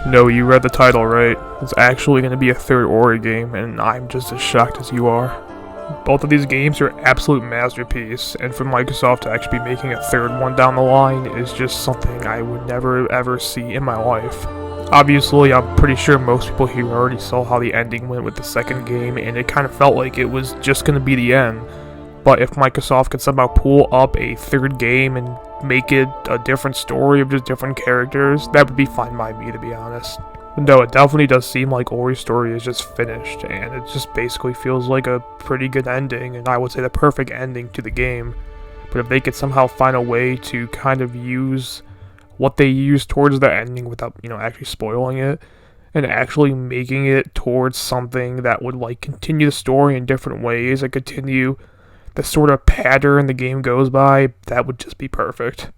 No, you read the title right. It's actually going to be a third Ori game, and I'm just as shocked as you are. Both of these games are absolute masterpiece, and for Microsoft to actually be making a third one down the line is just something I would never ever see in my life. Obviously, I'm pretty sure most people here already saw how the ending went with the second game, and it kind of felt like it was just going to be the end. But if Microsoft could somehow pull up a third game and make it a different story of just different characters, that would be fine by me, to be honest. But no, it definitely does seem like Ori's story is just finished, and it just basically feels like a pretty good ending, and I would say the perfect ending to the game. But if they could somehow find a way to kind of use what they use towards the ending without, actually spoiling it, and actually making it towards something that would, continue the story in different ways and continue the sort of pattern the game goes by, that would just be perfect.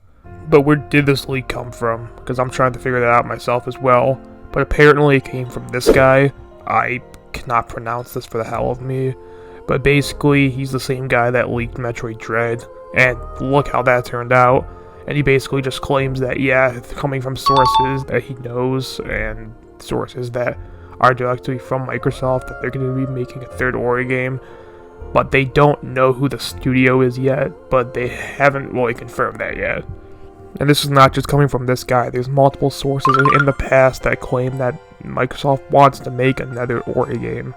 But where did this leak come from? Because I'm trying to figure that out myself as well. But apparently it came from this guy. I cannot pronounce this for the hell of me. But basically, he's the same guy that leaked Metroid Dread. And look how that turned out. And he basically just claims that, yeah, it's coming from sources that he knows and sources that are directly from Microsoft, that they're going to be making a third Ori game. But they don't know who the studio is yet, but they haven't really confirmed that yet. And this is not just coming from this guy. There's multiple sources in the past that claim that Microsoft wants to make another Ori game,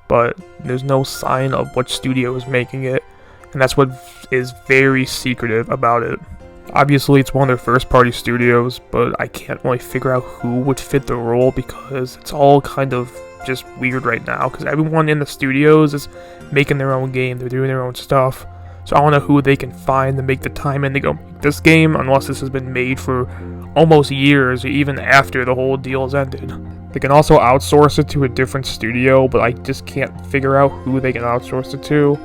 but there's no sign of what studio is making it, and that's what is very secretive about it. Obviously, it's one of their first-party studios, but I can't really figure out who would fit the role because it's all kind of just weird right now, because everyone in the studios is making their own game, they're doing their own stuff. So I don't know who they can find to make the time in to go make this game, unless this has been made for almost years, or even after the whole deal has ended. They can also outsource it to a different studio, but I just can't figure out who they can outsource it to.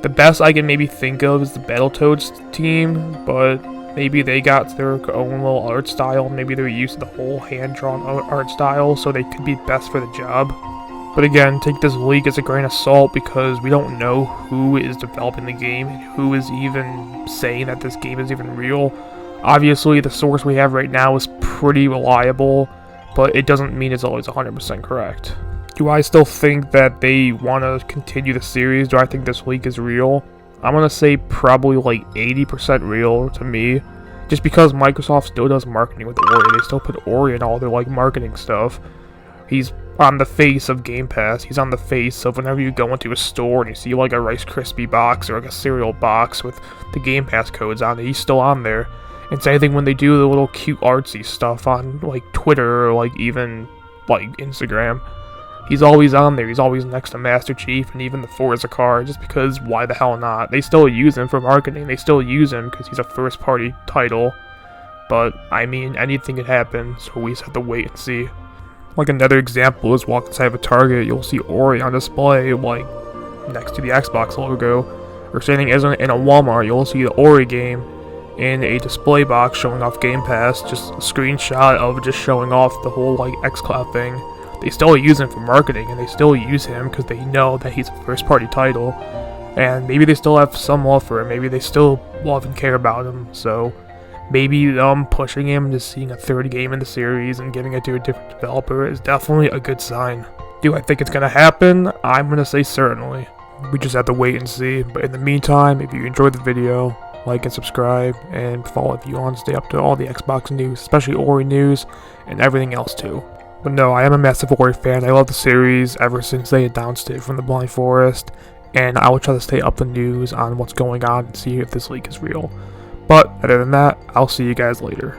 The best I can maybe think of is the Battletoads team, but maybe they got their own little art style, maybe they're used to the whole hand-drawn art style, so they could be best for the job. But again, take this leak as a grain of salt because we don't know who is developing the game and who is even saying that this game is even real. Obviously, the source we have right now is pretty reliable, but it doesn't mean it's always 100% correct. Do I still think that they want to continue the series? Do I think this leak is real? I'm going to say probably 80% real to me, just because Microsoft still does marketing with Ori. They still put Ori in all their marketing stuff. He's on the face of Game Pass. He's on the face of whenever you go into a store and you see a Rice Krispie box or a cereal box with the Game Pass codes on it, he's still on there. And same thing when they do the little cute artsy stuff on Twitter or even Instagram. He's always on there. He's always next to Master Chief and even the Forza car, just because why the hell not? They still use him for marketing. They still use him because he's a first-party title. But, I mean, anything could happen, so we just have to wait and see. Another example is walk inside of a Target, you'll see Ori on display, next to the Xbox logo. Or same as in a Walmart, you'll see the Ori game in a display box showing off Game Pass, just a screenshot of just showing off the whole xCloud thing. They still use him for marketing, and they still use him because they know that he's a first-party title. And maybe they still have some love for him, maybe they still love and care about him, so maybe them pushing him to seeing a third game in the series and giving it to a different developer is definitely a good sign. Do I think it's going to happen? I'm going to say certainly. We just have to wait and see. But in the meantime, if you enjoyed the video, like and subscribe, and follow if you want to stay up to all the Xbox news, especially Ori news, and everything else too. But no, I am a massive Ori fan. I love the series ever since they announced it from the Blind Forest, and I will try to stay up the news on what's going on and see if this leak is real. But other than that, I'll see you guys later.